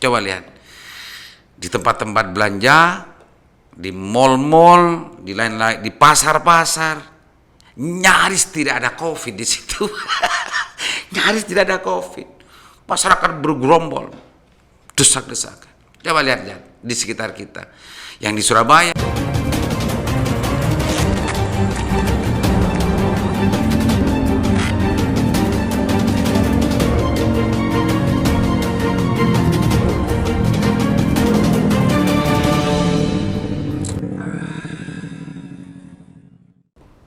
Coba lihat di tempat-tempat belanja, di mal-mal, di lain-lain, di pasar-pasar, nyaris tidak ada COVID di situ. Nyaris tidak ada COVID. Masyarakat bergerombol, desak-desakan. Coba lihat di sekitar kita. Yang di Surabaya.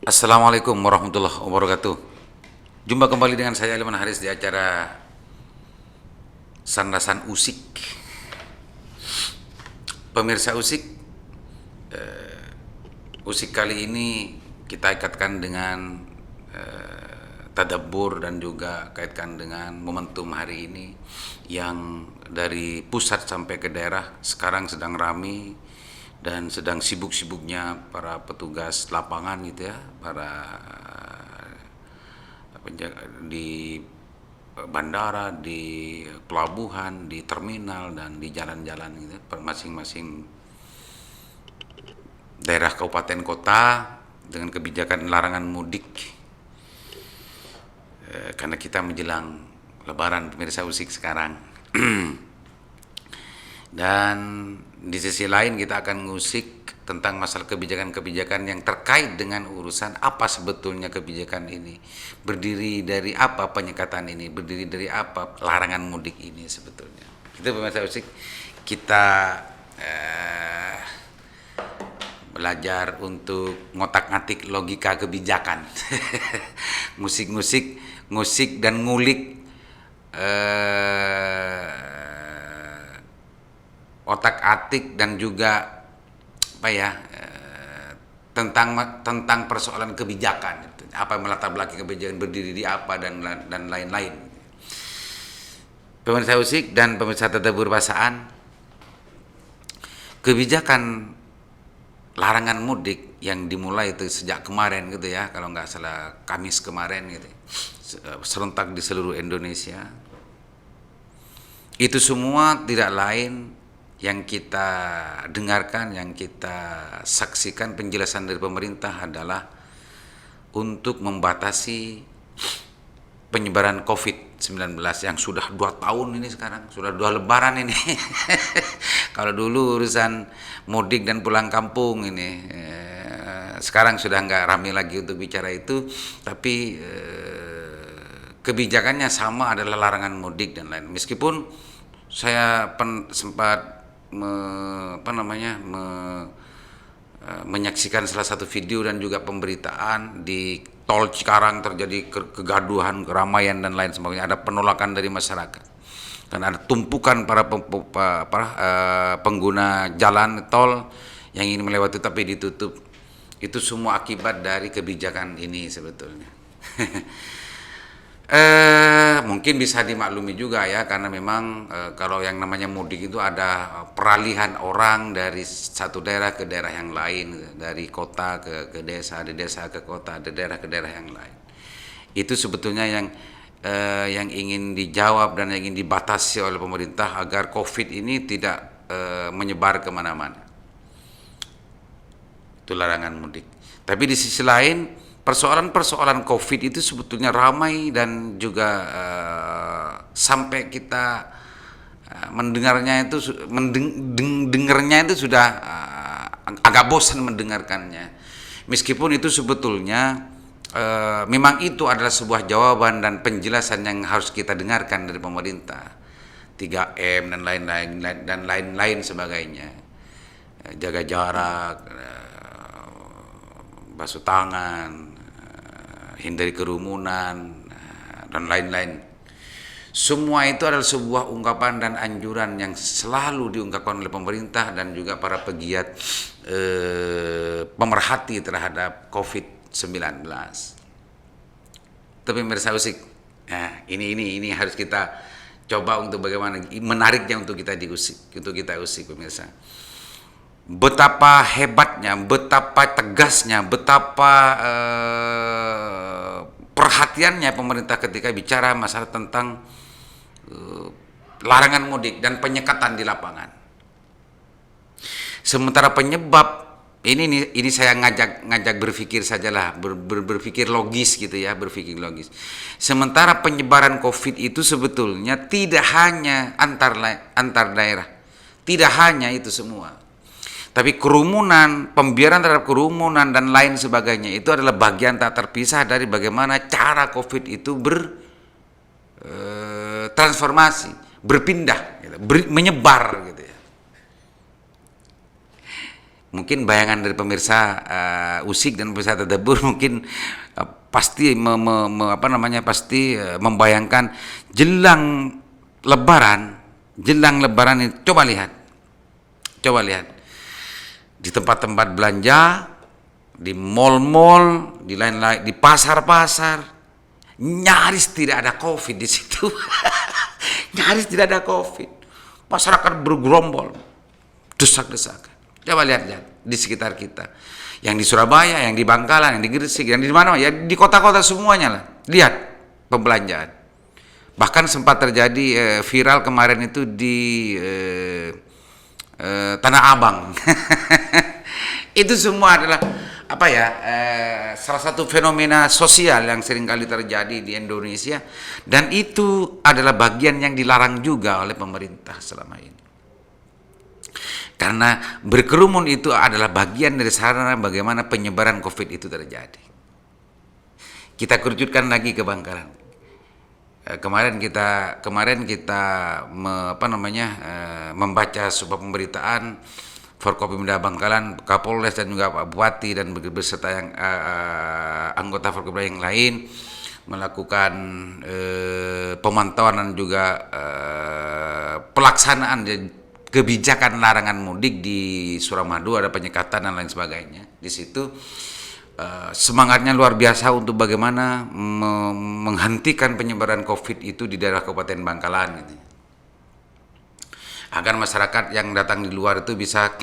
Assalamualaikum warahmatullahi wabarakatuh. Jumpa kembali dengan saya Aliman Haris di acara Sandasan Usik. Pemirsa Usik, Usik kali ini kita ikatkan dengan tadabbur dan juga kaitkan dengan momentum hari ini yang dari pusat sampai ke daerah sekarang sedang ramai dan sedang sibuk-sibuknya para petugas lapangan gitu ya, para di bandara, di pelabuhan, di terminal dan di jalan-jalan gitu, per masing-masing daerah kabupaten kota dengan kebijakan larangan mudik karena kita menjelang Lebaran, pemirsa Usik sekarang. Dan di sisi lain kita akan ngusik tentang masalah kebijakan-kebijakan yang terkait dengan urusan apa sebetulnya kebijakan ini, berdiri dari apa penyekatan ini, berdiri dari apa larangan mudik ini sebetulnya. Itu pemirsa Usik, kita belajar untuk ngotak-ngatik logika kebijakan. Ngusik dan ngulik otak-atik dan juga apa ya tentang persoalan kebijakan, apa melatar belakang kebijakan, berdiri di apa dan lain-lain. Pemirsa Usik dan pemirsa Tadabbur Pasaan, kebijakan larangan mudik yang dimulai itu sejak kemarin gitu ya, kalau nggak salah Kamis kemarin gitu, serentak di seluruh Indonesia. Itu semua tidak lain yang kita dengarkan, yang kita saksikan penjelasan dari pemerintah adalah untuk membatasi penyebaran COVID-19 yang sudah 2 tahun ini sekarang, sudah 2 lebaran ini. Kalau dulu urusan mudik dan pulang kampung ini, sekarang sudah nggak ramai lagi untuk bicara itu, tapi kebijakannya sama, adalah larangan mudik dan lain. Meskipun saya sempat menyaksikan salah satu video dan juga pemberitaan di tol Cikarang terjadi kegaduhan, keramaian dan lain sebagainya, ada penolakan dari masyarakat dan ada tumpukan para pengguna jalan tol yang ingin melewati tapi ditutup. Itu semua akibat dari kebijakan ini sebetulnya. Mungkin bisa dimaklumi juga ya, karena memang kalau yang namanya mudik itu ada peralihan orang dari satu daerah ke daerah yang lain, dari kota ke desa, dari desa ke kota, dari daerah ke daerah yang lain. Itu sebetulnya yang ingin dijawab dan yang ingin dibatasi oleh pemerintah agar COVID ini tidak menyebar kemana-mana. Itu larangan mudik. Tapi di sisi lain, persoalan-persoalan COVID itu sebetulnya ramai dan juga sampai kita mendengarnya itu sudah agak bosan mendengarkannya. Meskipun itu sebetulnya memang itu adalah sebuah jawaban dan penjelasan yang harus kita dengarkan dari pemerintah. 3M dan lain-lain sebagainya. Jaga jarak, basuh tangan, hindari kerumunan, dan lain-lain. Semua itu adalah sebuah ungkapan dan anjuran yang selalu diungkapkan oleh pemerintah dan juga para pegiat pemerhati terhadap COVID-19. Tapi pemirsa Usik, ini harus kita coba untuk bagaimana menariknya untuk kita usik pemirsa. Betapa hebatnya, betapa tegasnya, betapa perhatiannya pemerintah ketika bicara masalah tentang larangan mudik dan penyekatan di lapangan. Sementara penyebab ini saya ngajak berpikir sajalah, berpikir logis gitu ya, berpikir logis. Sementara penyebaran COVID itu sebetulnya tidak hanya antar daerah, tidak hanya itu semua. Tapi kerumunan, pembiaran terhadap kerumunan dan lain sebagainya itu adalah bagian tak terpisah dari bagaimana cara COVID itu transformasi, berpindah, gitu, menyebar gitu ya. Mungkin bayangan dari pemirsa Usik dan pemirsa Tadabur mungkin pasti pasti membayangkan jelang Lebaran ini, coba lihat di tempat-tempat belanja, di mal-mal, di lain-lain, di pasar-pasar, nyaris tidak ada COVID di situ. Nyaris tidak ada COVID. Masyarakat bergerombol, desak-desakan. Coba lihat di sekitar kita. Yang di Surabaya, yang di Bangkalan, yang di Gresik, yang di mana, ya di kota-kota semuanya lah. Lihat pembelanjaan. Bahkan sempat terjadi viral kemarin itu di Tanah Abang. Itu semua adalah salah satu fenomena sosial yang seringkali terjadi di Indonesia, dan itu adalah bagian yang dilarang juga oleh pemerintah selama ini. Karena berkerumun itu adalah bagian dari sarana bagaimana penyebaran COVID itu terjadi. Kita kerucutkan lagi ke Bangkalan. Kemarin kita membaca sebuah pemberitaan Forkopimda Bangkalan, Kapolres dan juga Pak Bupati dan beserta yang anggota Forkopimda yang lain melakukan pemantauan dan juga pelaksanaan kebijakan larangan mudik di Suramadu, ada penyekatan dan lain sebagainya. Di situ semangatnya luar biasa untuk bagaimana menghentikan penyebaran COVID itu di daerah Kabupaten Bangkalan gitu. Agar masyarakat yang datang di luar itu bisa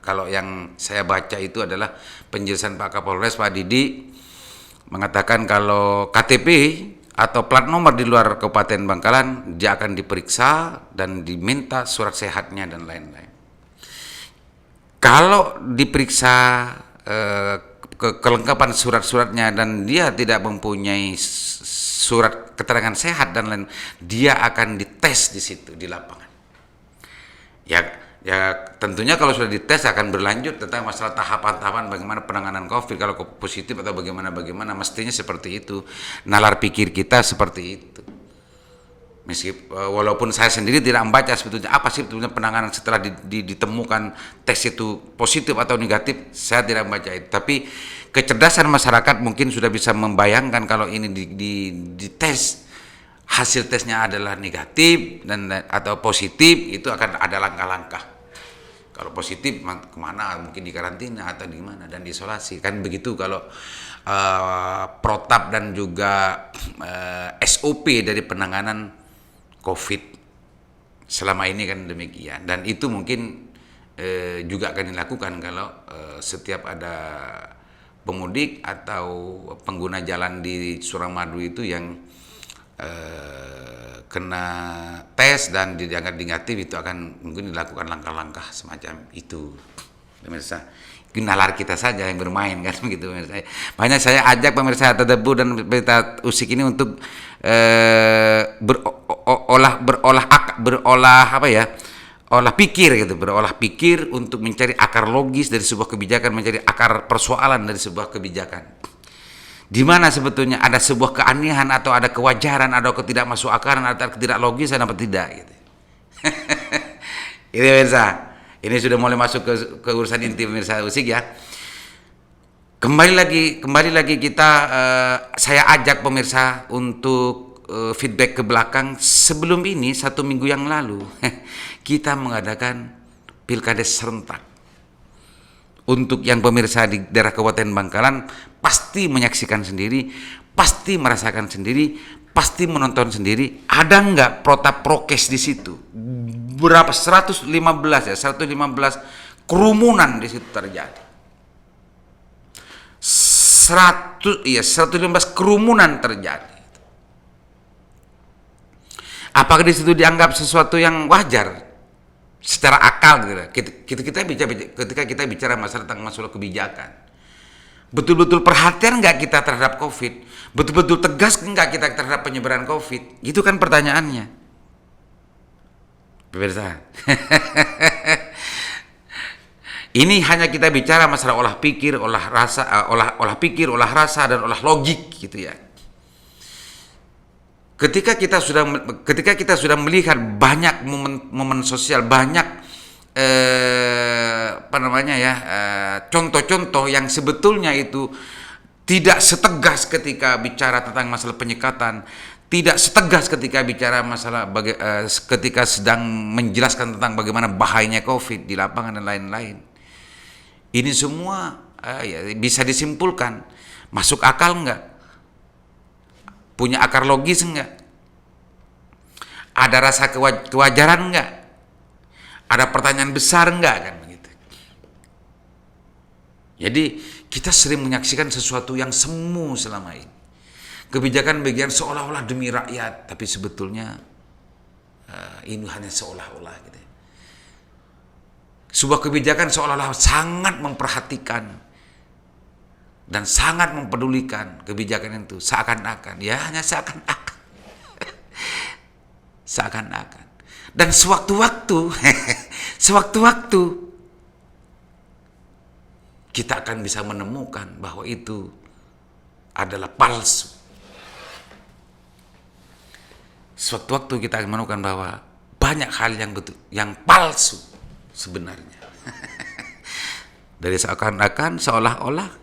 kalau yang saya baca itu adalah penjelasan Pak Kapolres Pak Didi mengatakan kalau KTP atau plat nomor di luar Kabupaten Bangkalan dia akan diperiksa dan diminta surat sehatnya dan lain-lain. Kalau diperiksa kelengkapan surat-suratnya dan dia tidak mempunyai surat keterangan sehat dan lain, dia akan dites di situ di lapangan. Ya tentunya kalau sudah dites akan berlanjut tentang masalah tahapan-tahapan bagaimana penanganan COVID, kalau positif atau bagaimana mestinya seperti itu. Nalar pikir kita seperti itu. Walaupun saya sendiri tidak membaca sebetulnya apa sih sebetulnya penanganan setelah ditemukan tes itu positif atau negatif, saya tidak membaca itu. Tapi kecerdasan masyarakat mungkin sudah bisa membayangkan kalau ini dites, hasil tesnya adalah negatif atau positif, itu akan ada langkah-langkah. Kalau positif kemana, mungkin di karantina atau di mana dan diisolasi, kan begitu. Kalau protap dan juga SOP dari penanganan COVID selama ini kan demikian, dan itu mungkin juga akan dilakukan kalau setiap ada pemudik atau pengguna jalan di Suramadu itu yang kena tes dan dianggap negatif, itu akan mungkin dilakukan langkah-langkah semacam itu. Pemirsa, nalar kita saja yang bermain kan begitu pemirsa. Makanya saya ajak pemirsa Tadabur dan pemirsa Usik ini untuk olah pikir untuk mencari akar logis dari sebuah kebijakan, mencari akar persoalan dari sebuah kebijakan. Di mana sebetulnya ada sebuah keanehan atau ada kewajaran, ada ketidakmasukakalan atau ketidaklogisan apa tidak gitu. Ini pemirsa, ini sudah mulai masuk ke urusan inti pemirsa Usik ya. Kembali lagi kita saya ajak pemirsa untuk feedback ke belakang. Sebelum ini 1 minggu yang lalu kita mengadakan pilkada serentak. Untuk yang pemirsa di daerah Kabupaten Bangkalan pasti menyaksikan sendiri, pasti merasakan sendiri, pasti menonton sendiri. Ada nggak protap prokes di situ? Berapa 115 kerumunan di situ terjadi. 115 kerumunan terjadi. Apakah di situ dianggap sesuatu yang wajar secara akal gitu? Ketika kita bicara masalah tentang masalah kebijakan, betul-betul perhatian nggak kita terhadap COVID? Betul-betul tegas nggak kita terhadap penyebaran COVID? Itu kan pertanyaannya, pemirsa. Ini hanya kita bicara masalah olah pikir, olah rasa, dan olah logik gitu ya. Ketika kita sudah melihat banyak momen sosial, banyak contoh-contoh yang sebetulnya itu tidak setegas ketika bicara tentang masalah penyekatan, tidak setegas ketika bicara masalah ketika sedang menjelaskan tentang bagaimana bahayanya COVID di lapangan dan lain-lain. Ini semua bisa disimpulkan, masuk akal enggak? Punya akar logis enggak? Ada rasa kewajaran enggak? Ada pertanyaan besar enggak, kan begitu. Jadi kita sering menyaksikan sesuatu yang semu selama ini. Kebijakan bagian seolah-olah demi rakyat, tapi sebetulnya ini hanya seolah-olah gitu. Sebuah kebijakan seolah-olah sangat memperhatikan dan sangat mempedulikan kebijakan itu, seakan-akan, ya hanya seakan-akan. Seakan-akan. Dan sewaktu-waktu kita akan bisa menemukan bahwa itu adalah palsu. Sewaktu-waktu kita akan menemukan bahwa banyak hal yang palsu sebenarnya. Dari seakan-akan, seolah-olah,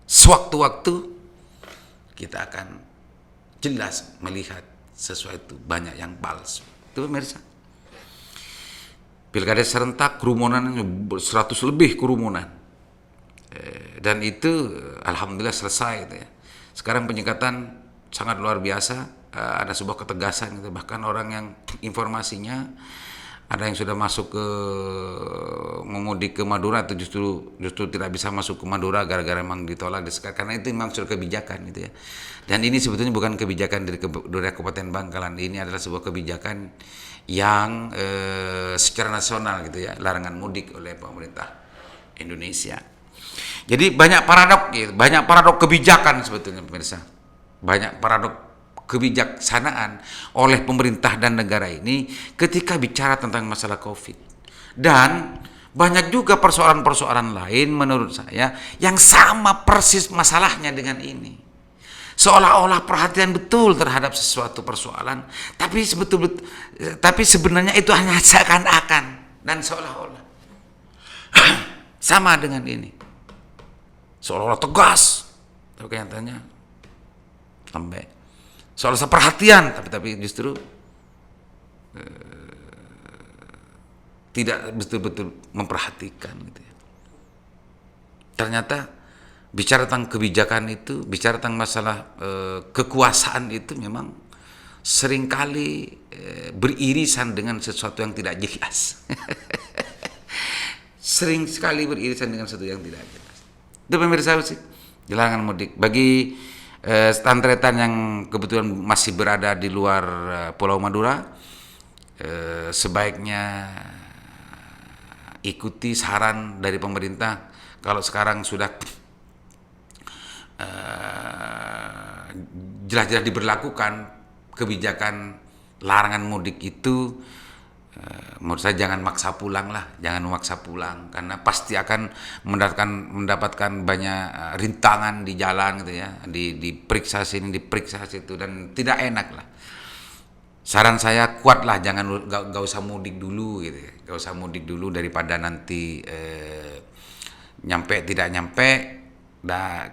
sewaktu-waktu kita akan jelas melihat sesuatu banyak yang palsu. Itu pemirsa. Pilkada serentak kerumunan 100 lebih kerumunan. Dan itu alhamdulillah selesai gitu ya. Sekarang penyekatan sangat luar biasa. Ada sebuah ketegasan gitu. Bahkan orang yang informasinya ada yang sudah masuk ke memudik ke Madura atau justru tidak bisa masuk ke Madura gara-gara memang ditolak karena itu memang sudah kebijakan gitu ya. Dan ini sebetulnya bukan kebijakan dari Kabupaten Bangkalan, ini adalah sebuah kebijakan yang secara nasional gitu ya, larangan mudik oleh pemerintah Indonesia. Jadi banyak paradok kebijakan sebetulnya pemirsa. Banyak paradok kebijaksanaan oleh pemerintah dan negara ini ketika bicara tentang masalah COVID. Dan banyak juga persoalan-persoalan lain menurut saya yang sama persis masalahnya dengan ini. Seolah-olah perhatian betul terhadap sesuatu persoalan, tapi sebenarnya itu hanya seakan-akan dan seolah-olah. Sama dengan ini. Seolah-olah tegas, tapi kenyataannya lembek. Seolah-olah perhatian, tapi justru tidak betul-betul memperhatikan gitu ya. Ternyata bicara tentang kebijakan itu, bicara tentang masalah kekuasaan itu memang seringkali beririsan dengan sesuatu yang tidak jelas. Sering sekali beririsan dengan sesuatu yang tidak jelas. Itu pemirsa sih, larangan mudik. Bagi stantretan yang kebetulan masih berada di luar Pulau Madura, sebaiknya ikuti saran dari pemerintah. Kalau sekarang sudah jelas-jelas diberlakukan kebijakan larangan mudik itu, menurut saya jangan maksa pulang lah, jangan memaksa pulang karena pasti akan mendapatkan banyak rintangan di jalan gitu ya, diperiksa sini, diperiksa situ, dan tidak enak lah. Saran saya kuatlah, gak usah mudik dulu gitu ya, gak usah mudik dulu daripada nanti tidak nyampe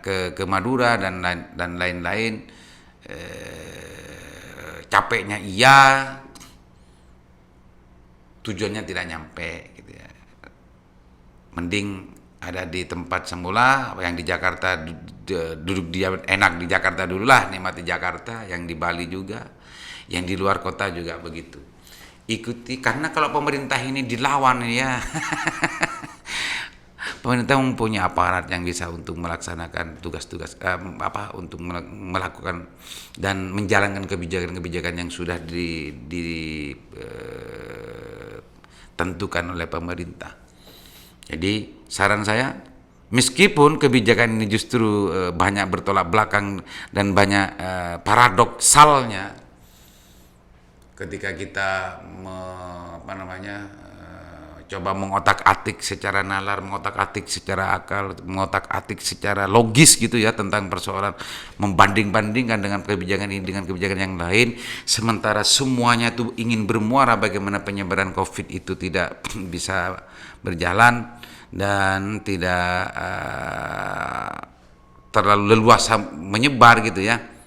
ke Madura dan lain-lain. Capeknya iya, tujuannya tidak nyampe gitu ya. Mending ada di tempat semula, yang di Jakarta duduk dia enak di Jakarta dulu lah, nikmati Jakarta, yang di Bali juga, yang di luar kota juga begitu. Ikuti, karena kalau pemerintah ini dilawan ya Pemerintah mempunyai aparat yang bisa untuk melaksanakan tugas-tugas untuk melakukan dan menjalankan kebijakan-kebijakan yang sudah ditentukan oleh pemerintah. Jadi saran saya, meskipun kebijakan ini justru banyak bertolak belakang dan banyak paradoksalnya, ketika kita coba mengotak-atik secara nalar, mengotak-atik secara akal, mengotak-atik secara logis gitu ya tentang persoalan, membanding-bandingkan dengan kebijakan ini dengan kebijakan yang lain, sementara semuanya itu ingin bermuara bagaimana penyebaran COVID itu tidak bisa berjalan dan tidak terlalu leluasa menyebar gitu ya.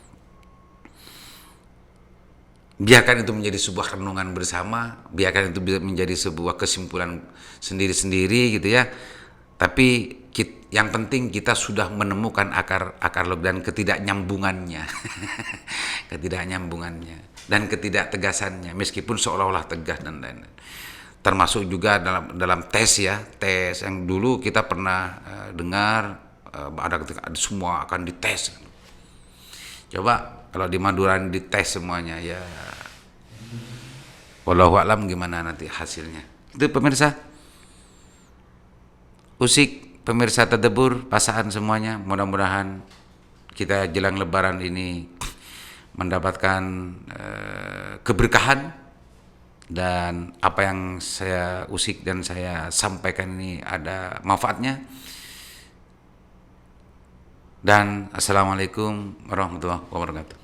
Biarkan itu menjadi sebuah renungan bersama, biarkan itu bisa menjadi sebuah kesimpulan sendiri-sendiri gitu ya. Tapi yang penting kita sudah menemukan akar dan ketidaknyambungannya, ketidaknyambungannya dan ketidaktegasannya, meskipun seolah-olah tegas dan lain-lain. Termasuk juga dalam tes ya, tes yang dulu kita pernah dengar ada semua akan dites. Coba kalau di Madura dites semuanya ya, wallahu a'lam gimana nanti hasilnya. Itu pemirsa, usik pemirsa Tadabur, pasangan semuanya, mudah-mudahan kita jelang Lebaran ini mendapatkan keberkahan, dan apa yang saya usik dan saya sampaikan ini ada manfaatnya. Dan assalamualaikum warahmatullahi wabarakatuh.